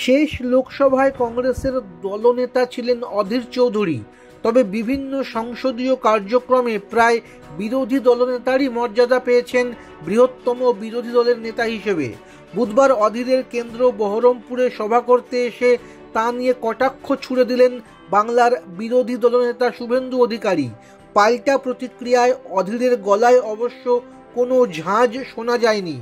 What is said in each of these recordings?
শেষ লোকসভায় কংগ্রেসের দলনেতা ছিলেন অধীর চৌধুরী, তবে বিভিন্ন সংসদীয় কার্যক্রমে প্রায় বিরোধী দলনেতারই মর্যাদা পেয়েছেন বৃহত্তম বিরোধী দলের নেতা হিসেবে। বুধবার অধীরের কেন্দ্র বহরমপুরে সভা করতে এসে তা নিয়ে কটাক্ষ ছুড়ে দিলেন বাংলার বিরোধী দলনেতা শুভেন্দু অধিকারী। পাল্টা প্রতিক্রিয়ায় অধীরের গলায় অবশ্য কোনো ঝাঁজ শোনা যায়নি।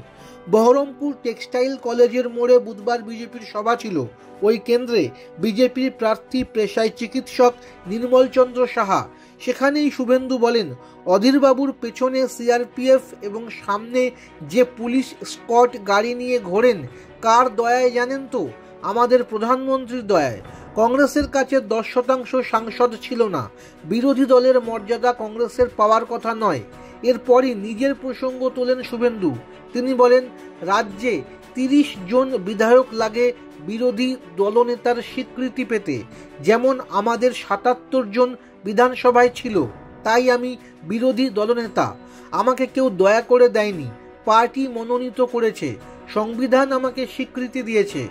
বহরমপুর টেক্সটাইল কলেজের মোড়ে বুধবার বিজেপির সভা ছিল। ওই কেন্দ্রে বিজেপির প্রার্থী পেশায় চিকিৎসক নির্মল চন্দ্র সাহা। সেখানেই শুভেন্দু বলেন, অধীরবাবুর পেছনে সিআরপিএফ এবং সামনে যে পুলিশ স্কট গাড়ি নিয়ে ঘোরেন, কার দয়ায় জানেন তো? আমাদের প্রধানমন্ত্রীর দয়ায়। কংগ্রেসের কাছে 10% সাংসদ ছিল না। বিরোধী দলের মর্যাদা কংগ্রেসের পাওয়ার কথা নয়। এরপরই নিজের প্রসঙ্গ তোলেন শুভেন্দু। তিনি বলেন, রাজ্যে 30 জন বিধায়ক লাগে বিরোধী দলনেতার স্বীকৃতি পেতে, যেমন আমাদের 77 জন বিধানসভায় ছিল। তাই আমি বিরোধী দলনেতা। আমাকে কেউ দয়া করে দেয়নি, পার্টি মনোনীত করেছে, সংবিধান আমাকে স্বীকৃতি দিয়েছে।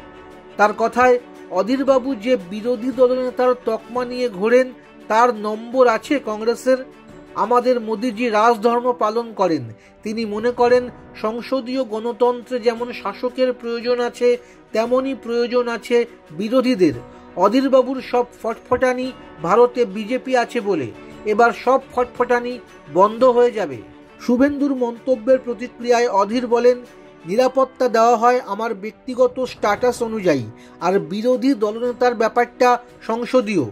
তার কথায়, অধীরবাবু যে বিরোধী দলনেতার তকমা নিয়ে ঘোরেন তার নম্বর আছে কংগ্রেসের। আমাদের মোদিজি রাজধর্ম পালন করেন। তিনি মনে করেন সংসদীয় গণতন্ত্রে যেমন শাসকের প্রয়োজন আছে, তেমনই প্রয়োজন আছে বিরোধীদের। অধীরবাবুর সব ফটফটানি ভারতে বিজেপি আছে বলে এবার সব ফটফটানি বন্ধ হয়ে যাবে। শুভেন্দুর মন্তব্যের প্রতিক্রিয়ায় অধীর বলেন, নিরাপত্তা দেওয়া হয় আমার ব্যক্তিগত স্ট্যাটাস অনুযায়ী, আর বিরোধী দলনেতার ব্যাপারটা সংসদীয়।